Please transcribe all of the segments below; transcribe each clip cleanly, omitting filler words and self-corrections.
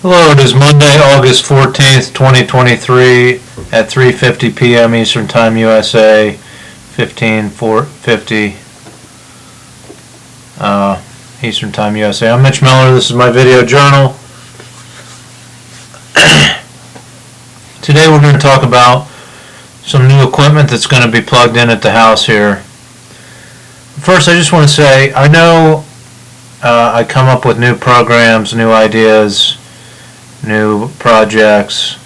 Hello, it is Monday, August 14th, 2023 at 3:50 p.m. Eastern Time, USA, 15:50 Eastern Time, USA. I'm Mitch Miller. This is my video journal. Today we're going to talk about some new equipment that's going to be plugged in at the house here. First, I just want to say, I know I come up with new programs, new ideas, new projects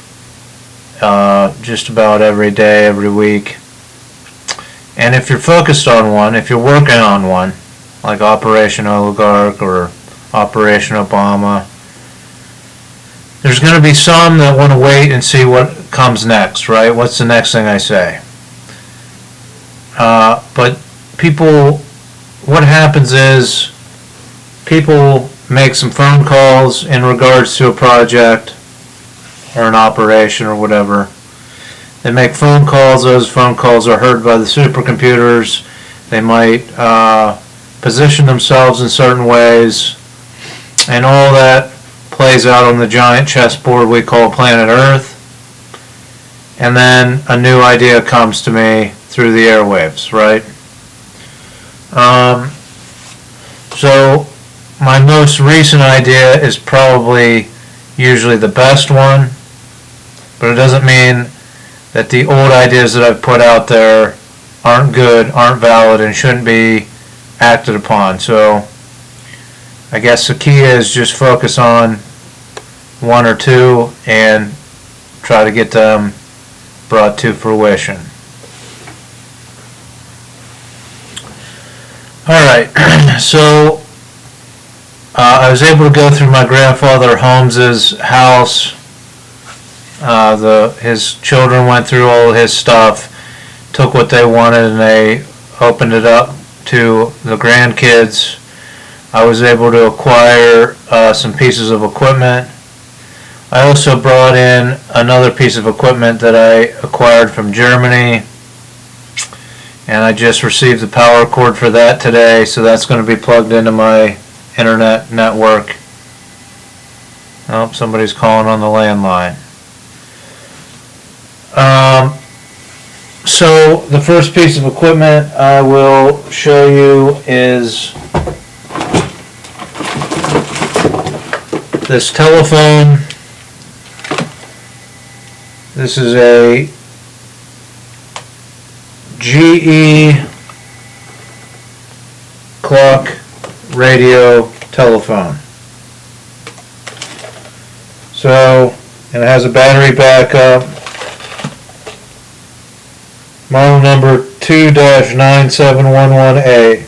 just about every day, every week. And if you're focused on one, if you're working on one, like Operation Oligarch or Operation Obama, there's going to be some that want to wait and see what comes next, right? What's the next thing I say? But people, what happens is people make some phone calls in regards to a project or an operation or whatever. They make phone calls. Those phone calls are heard by the supercomputers. They might position themselves in certain ways, and all that plays out on the giant chessboard we call planet Earth. And then a new idea comes to me through the airwaves, right? So my most recent idea is probably usually the best one, but it doesn't mean that the old ideas that I've put out there aren't good, aren't valid, and shouldn't be acted upon. So I guess the key is just focus on one or two and try to get them brought to fruition. Alright, so I was able to go through my grandfather Holmes's house. His children went through all his stuff, took what they wanted, and they opened it up to the grandkids. I was able to acquire some pieces of equipment. I also brought in another piece of equipment that I acquired from Germany, and I just received the power cord for that today, so that's going to be plugged into my internet network. Oh, somebody's calling on the landline. So the first piece of equipment I will show you is this telephone. This is a GE clock radio telephone. So, and it has a battery backup. Model number 2-9711A.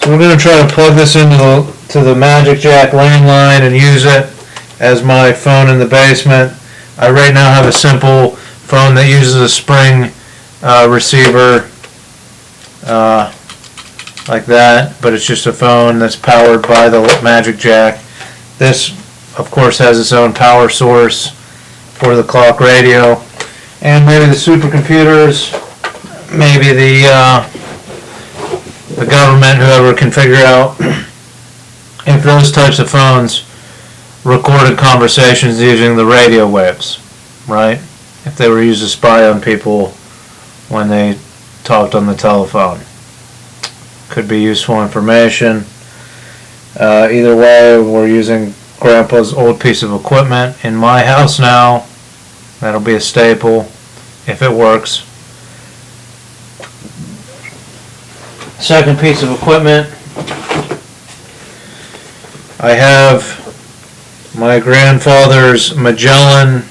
So we're going to try to plug this into the Magic Jack landline and use it as my phone in the basement. I right now have a simple phone that uses a spring receiver like that, but it's just a phone that's powered by the Magic Jack. This, of course, has its own power source for the clock radio, and maybe the supercomputers, maybe the government, whoever can figure out if those types of phones recorded conversations using the radio waves, right? If they were used to spy on people when they talked on the telephone. Could be useful information. Either way, we're using Grandpa's old piece of equipment in my house now. That'll be a staple if it works. Second piece of equipment, I have my grandfather's Magellan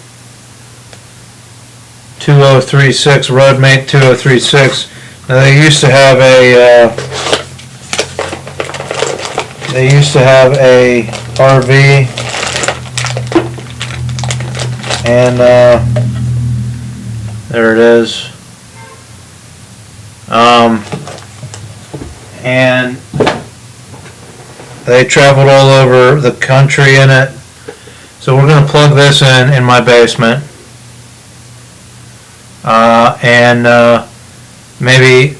2036, Roadmate 2036. Now they used to have a RV, and there it is. And they traveled all over the country in it. So we're going to plug this in my basement, and maybe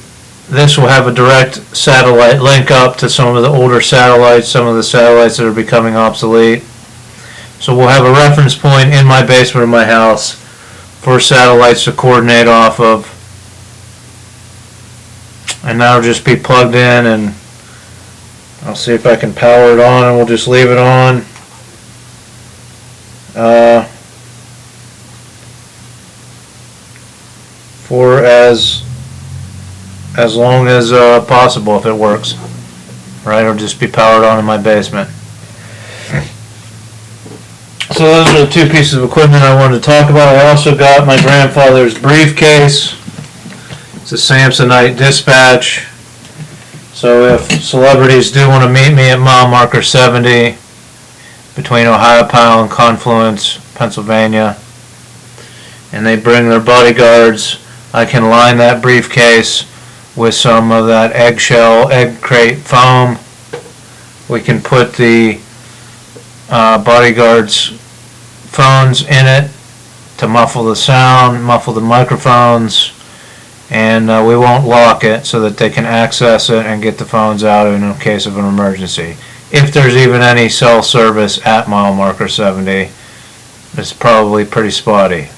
this will have a direct satellite link up to some of the older satellites, some of the satellites that are becoming obsolete. So we'll have a reference point in my basement of my house for satellites to coordinate off of. And that'll just be plugged in, and I'll see if I can power it on, and we'll just leave it on. For as long as possible, if it works. Right, it'll just be powered on in my basement. So those are the two pieces of equipment I wanted to talk about. I also got my grandfather's briefcase. It's a Samsonite Dispatch. So if celebrities do want to meet me at mile marker 70 between Ohiopyle and Confluence, Pennsylvania, and they bring their bodyguards, I can line that briefcase with some of that egg crate foam. We can put the bodyguards' phones in it to muffle the sound, muffle the microphones, and we won't lock it so that they can access it and get the phones out in case of an emergency. If there's even any cell service at mile marker 70, it's probably pretty spotty.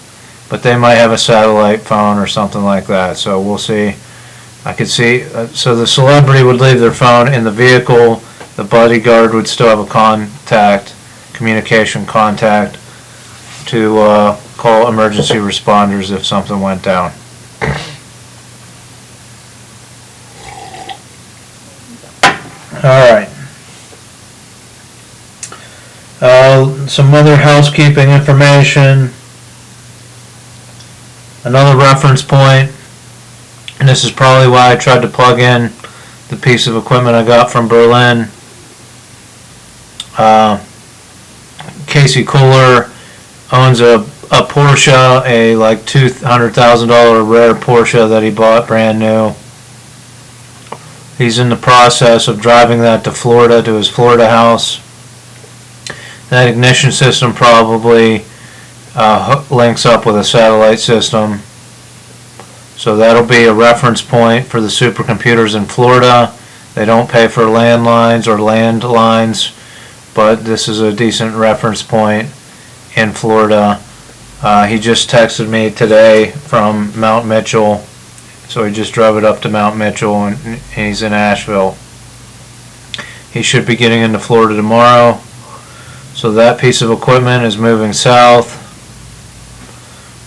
But they might have a satellite phone or something like that, so we'll see. I could see, so the celebrity would leave their phone in the vehicle, the bodyguard would still have a communication contact to call emergency responders if something went down. Alright. Some other housekeeping information. Another reference point, and this is probably why I tried to plug in the piece of equipment I got from Berlin. Casey Kohler owns a Porsche, a like $200,000 rare Porsche that he bought brand new. He's in the process of driving that to Florida, to his Florida house. That ignition system probably links up with a satellite system. So that'll be a reference point for the supercomputers in Florida. They don't pay for landlines or landlines, but this is a decent reference point in Florida. He just texted me today from Mount Mitchell, so he just drove it up to Mount Mitchell, and he's in Asheville. He should be getting into Florida tomorrow. So that piece of equipment is moving south.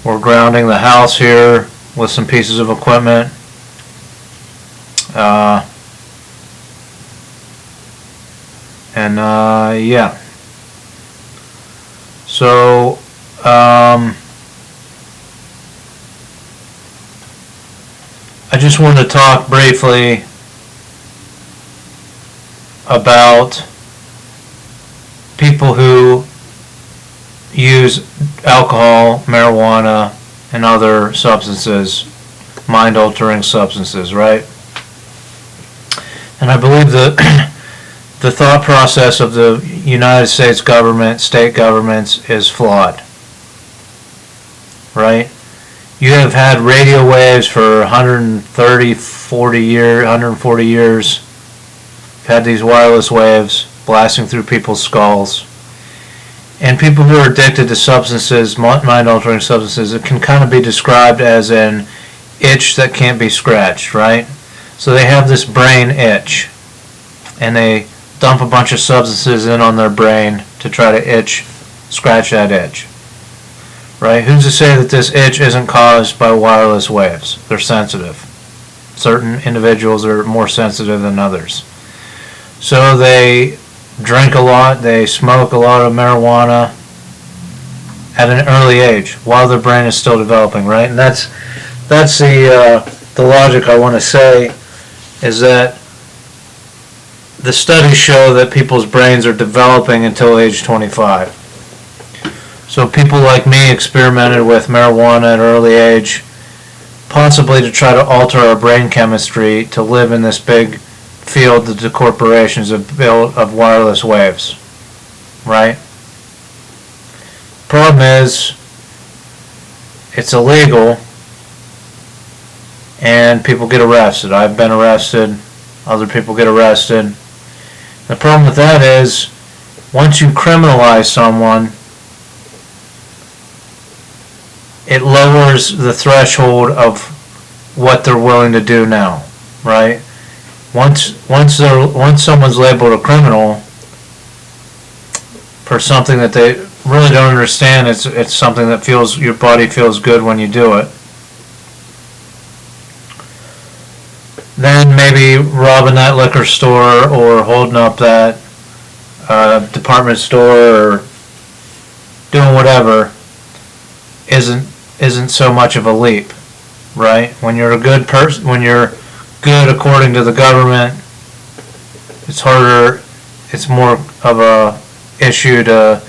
We're grounding the house here with some pieces of equipment. Yeah. So, I just wanted to talk briefly about people who use alcohol, marijuana, and other substances, mind-altering substances, right? And I believe that the thought process of the United States government, state governments, is flawed, right? You have had radio waves for 140 years. You've had these wireless waves blasting through people's skulls. And people who are addicted to substances, mind-altering substances, it can kind of be described as an itch that can't be scratched, right? So they have this brain itch, and they dump a bunch of substances in on their brain to try to scratch that itch, right? Who's to say that this itch isn't caused by wireless waves? They're sensitive. Certain individuals are more sensitive than others. So they drink a lot, they smoke a lot of marijuana at an early age while their brain is still developing, right? And that's the logic I want to say, is that the studies show that people's brains are developing until age 25. So people like me experimented with marijuana at an early age, possibly to try to alter our brain chemistry to live in this big field that the corporations have built of wireless waves, right? Problem is, it's illegal, and people get arrested. I've been arrested. Other people get arrested. The problem with that is, once you criminalize someone, it lowers the threshold of what they're willing to do now, right? Once someone's labeled a criminal for something that they really don't understand, it's something that your body feels good when you do it. Then maybe robbing that liquor store or holding up that department store or doing whatever isn't so much of a leap, right? When you're a good person, when you're good according to the government, it's harder, it's more of a issue to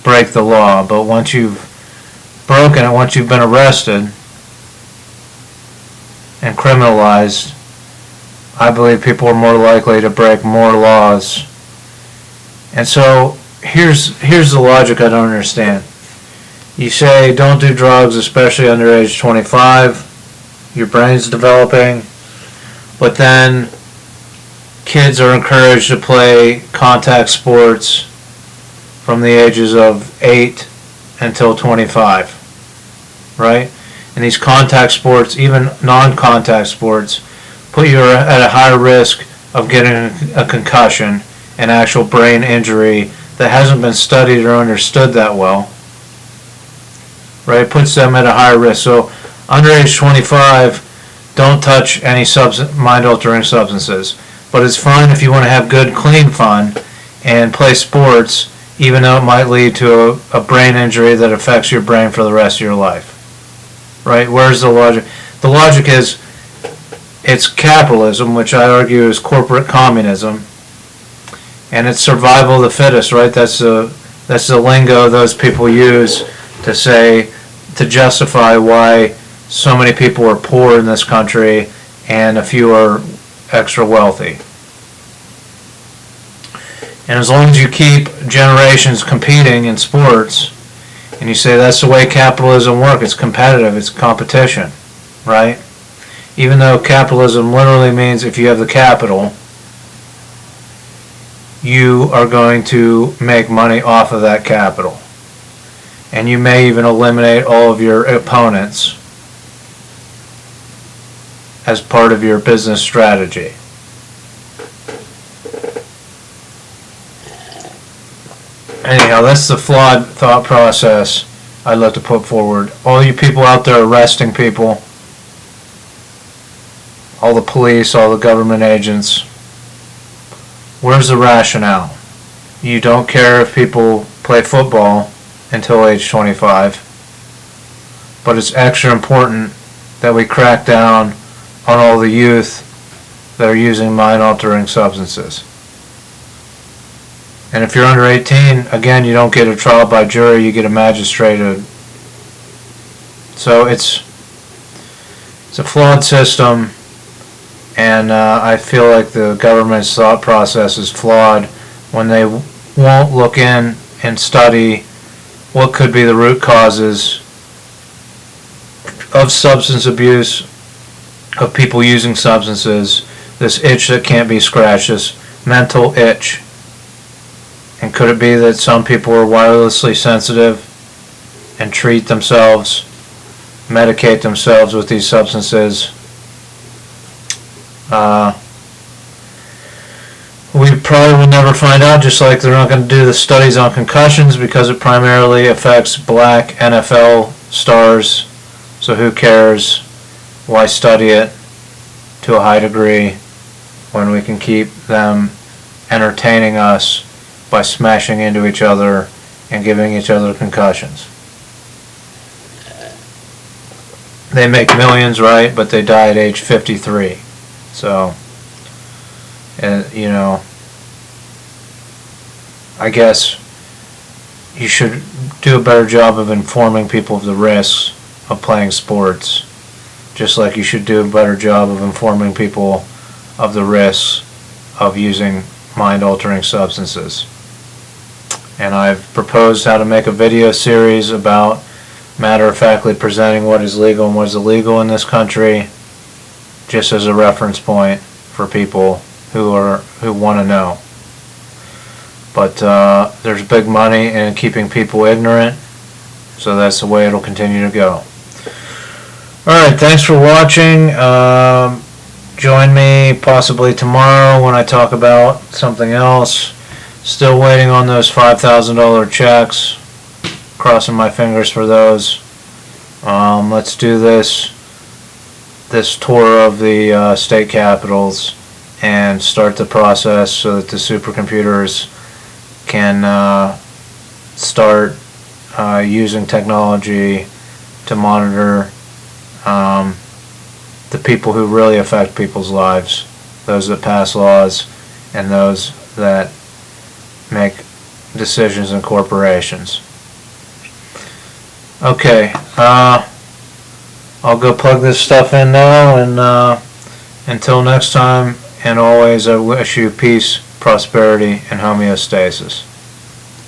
break the law. But once you've broken it, once you've been arrested and criminalized, I believe people are more likely to break more laws. And so here's the logic I don't understand. You say don't do drugs, especially under age 25. Your brain's developing. But then kids are encouraged to play contact sports from the ages of 8 until 25. Right? And these contact sports, even non-contact sports, put you at a higher risk of getting a concussion, an actual brain injury that hasn't been studied or understood that well. Right? It puts them at a higher risk. So under age 25, don't touch any mind-altering substances. But it's fine if you want to have good, clean fun and play sports, even though it might lead to a brain injury that affects your brain for the rest of your life. Right? Where's the logic? The logic is it's capitalism, which I argue is corporate communism, and it's survival of the fittest, right? That's the lingo those people use to justify why so many people are poor in this country and a few are extra wealthy. And as long as you keep generations competing in sports, and you say that's the way capitalism works, it's competitive, it's competition, right? Even though capitalism literally means if you have the capital, you are going to make money off of that capital. And you may even eliminate all of your opponents as part of your business strategy. Anyhow, that's the flawed thought process I'd like to put forward. All you people out there arresting people, all the police, all the government agents, where's the rationale? You don't care if people play football until age 25, but it's extra important that we crack down on all the youth that are using mind-altering substances. And if you're under 18, again, you don't get a trial by jury, you get a magistrated. So it's a flawed system, and I feel like the government's thought process is flawed when they won't look in and study what could be the root causes of substance abuse, of people using substances, this itch that can't be scratched, this mental itch. And could it be that some people are wirelessly sensitive and treat themselves, medicate themselves with these substances? We probably will never find out, just like they're not going to do the studies on concussions because it primarily affects black NFL stars. So who cares? Why study it to a high degree when we can keep them entertaining us by smashing into each other and giving each other concussions? They make millions, right? But they die at age 53. So, you know, I guess you should do a better job of informing people of the risks of playing sports, just like you should do a better job of informing people of the risks of using mind-altering substances. And I've proposed how to make a video series about matter-of-factly presenting what is legal and what is illegal in this country, just as a reference point for people who want to know. But there's big money in keeping people ignorant, so that's the way it'll continue to go. Alright, thanks for watching. Join me possibly tomorrow when I talk about something else. Still waiting on those $5,000 checks. Crossing my fingers for those. Let's do this tour of the state capitals and start the process so that the supercomputers can start using technology to monitor the people who really affect people's lives, those that pass laws and those that make decisions in corporations. Okay, I'll go plug this stuff in now, and until next time, and always, I wish you peace, prosperity, and homeostasis.